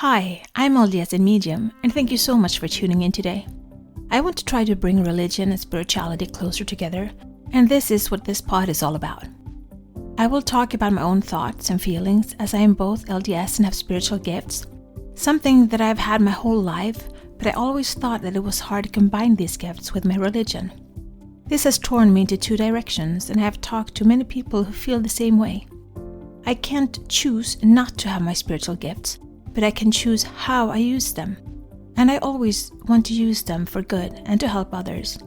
Hi, I'm LDS in Medium, and thank you so much for tuning in today. I want to try to bring religion and spirituality closer together, and this is what this pod is all about. I will talk about my own thoughts and feelings as I am both LDS and have spiritual gifts, something that I've had my whole life, but I always thought that it was hard to combine these gifts with my religion. This has torn me into two directions, and I have talked to many people who feel the same way. I can't choose not to have my spiritual gifts, but I can choose how I use them. And I always want to use them for good and to help others.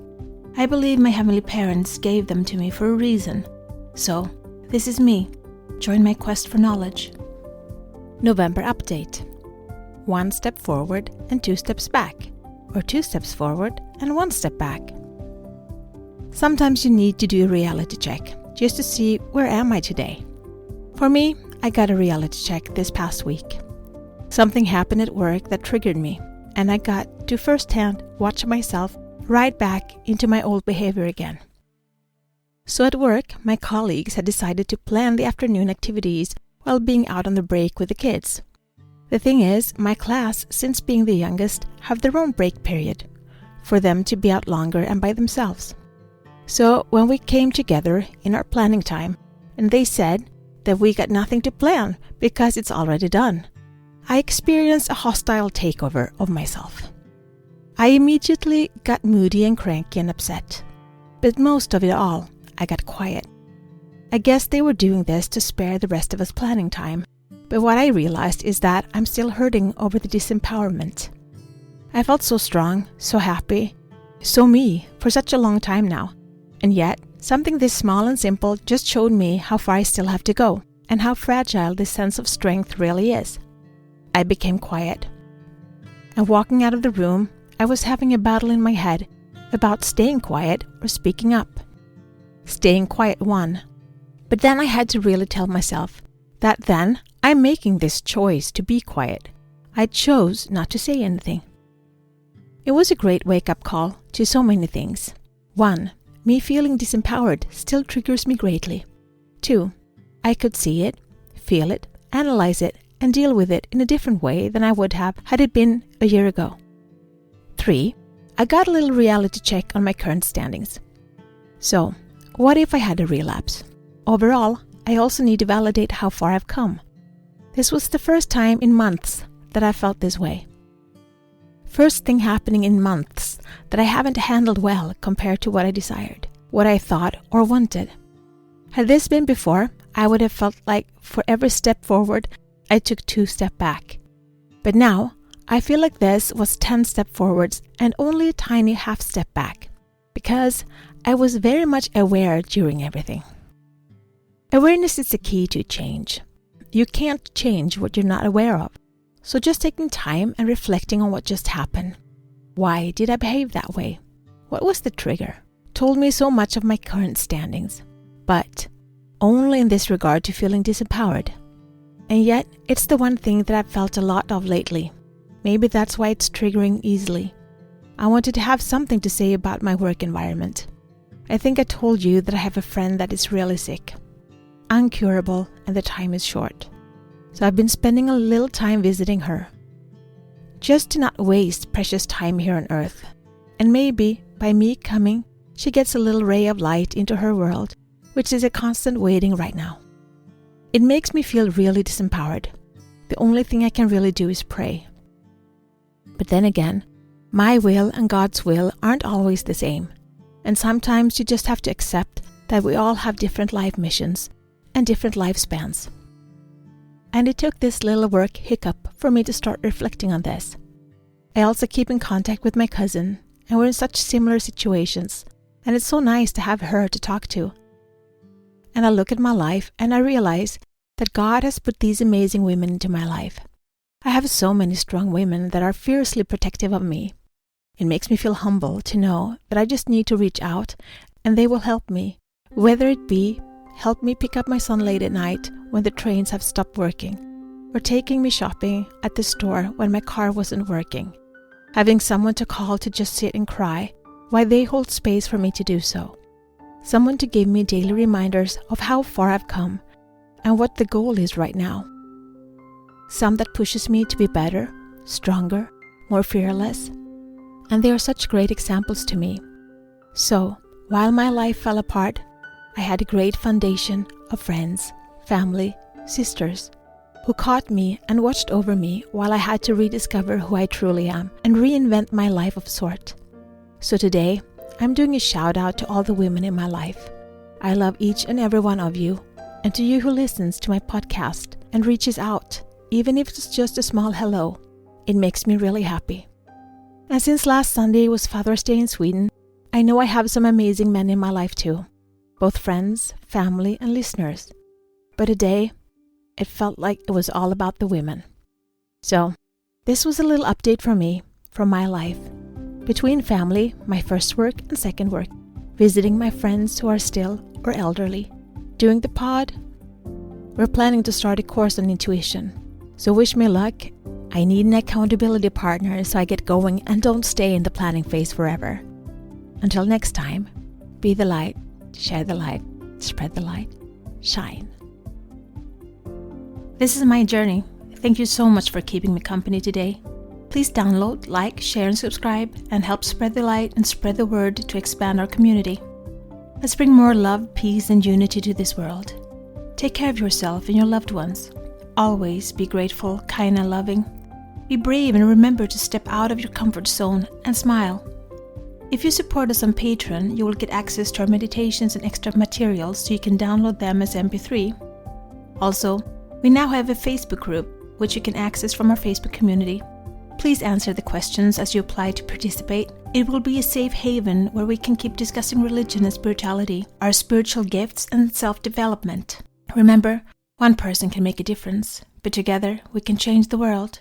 I believe my heavenly parents gave them to me for a reason. So, this is me. Join my quest for knowledge. November update. 1 step forward and 2 steps back, or 2 steps forward and 1 step back. Sometimes you need to do a reality check just to see where am I today. For me, I got a reality check this past week. Something happened at work that triggered me, and I got to firsthand watch myself right back into my old behavior again. So at work, my colleagues had decided to plan the afternoon activities while being out on the break with the kids. The thing is, my class, since being the youngest, have their own break period, for them to be out longer and by themselves. So when we came together in our planning time, and they said that we got nothing to plan because it's already done, I experienced a hostile takeover of myself. I immediately got moody and cranky and upset, but most of it all, I got quiet. I guess they were doing this to spare the rest of us planning time, but what I realized is that I'm still hurting over the disempowerment. I felt so strong, so happy, so me for such a long time now, and yet something this small and simple just showed me how far I still have to go and how fragile this sense of strength really is. I became quiet. And walking out of the room, I was having a battle in my head about staying quiet or speaking up. Staying quiet won. But then I had to really tell myself that then I'm making this choice to be quiet. I chose not to say anything. It was a great wake-up call to so many things. 1. Me feeling disempowered still triggers me greatly. 2. I could see it, feel it, analyze it, and deal with it in a different way than I would have had it been a year ago. 3. I got a little reality check on my current standings. So, what if I had a relapse? Overall, I also need to validate how far I've come. This was the first time in months that I felt this way. First thing happening in months that I haven't handled well compared to what I desired, what I thought or wanted. Had this been before, I would have felt like for every step forward, I took 2 steps back. But now, I feel like this was 10 steps forwards and only a tiny half step back, because I was very much aware during everything. Awareness is the key to change. You can't change what you're not aware of. So just taking time and reflecting on what just happened. Why did I behave that way? What was the trigger? Told me so much of my current standings, but only in this regard to feeling disempowered. And yet, it's the one thing that I've felt a lot of lately. Maybe that's why it's triggering easily. I wanted to have something to say about my work environment. I think I told you that I have a friend that is really sick. Uncurable, and the time is short. So I've been spending a little time visiting her. Just to not waste precious time here on earth. And maybe, by me coming, she gets a little ray of light into her world, which is a constant waiting right now. It makes me feel really disempowered. The only thing I can really do is pray. But then again, my will and God's will aren't always the same. And sometimes you just have to accept that we all have different life missions and different lifespans. And it took this little work hiccup for me to start reflecting on this. I also keep in contact with my cousin, and we're in such similar situations, and it's so nice to have her to talk to. And I look at my life and I realize that God has put these amazing women into my life. I have so many strong women that are fiercely protective of me. It makes me feel humble to know that I just need to reach out and they will help me, whether it be help me pick up my son late at night when the trains have stopped working, or taking me shopping at the store when my car wasn't working, having someone to call to just sit and cry while they hold space for me to do so. Someone to give me daily reminders of how far I've come and what the goal is right now. some that pushes me to be better, stronger, more fearless. And they are such great examples to me. So, while my life fell apart, I had a great foundation of friends, family, sisters, who caught me and watched over me while I had to rediscover who I truly am and reinvent my life of sort. So today, I'm doing a shout out to all the women in my life. I love each and every one of you, and to you who listens to my podcast and reaches out, even if it's just a small hello. It makes me really happy. And since last Sunday was Father's Day in Sweden, I know I have some amazing men in my life too, both friends, family, and listeners. But today, it felt like it was all about the women. So, this was a little update from me, from my life. Between family, my first work and second work, visiting my friends who are still or elderly, doing the pod. We're planning to start a course on intuition. So wish me luck. I need an accountability partner so I get going and don't stay in the planning phase forever. Until next time, be the light, share the light, spread the light, shine. This is my journey. Thank you so much for keeping me company today. Please download, like, share, and subscribe, and help spread the light and spread the word to expand our community. Let's bring more love, peace, and unity to this world. Take care of yourself and your loved ones. Always be grateful, kind, and loving. Be brave and remember to step out of your comfort zone and smile. If you support us on Patreon, you will get access to our meditations and extra materials so you can download them as MP3. Also, we now have a Facebook group, which you can access from our Facebook community. Please answer the questions as you apply to participate. It will be a safe haven where we can keep discussing religion and spirituality, our spiritual gifts, and self-development. Remember, one person can make a difference, but together we can change the world.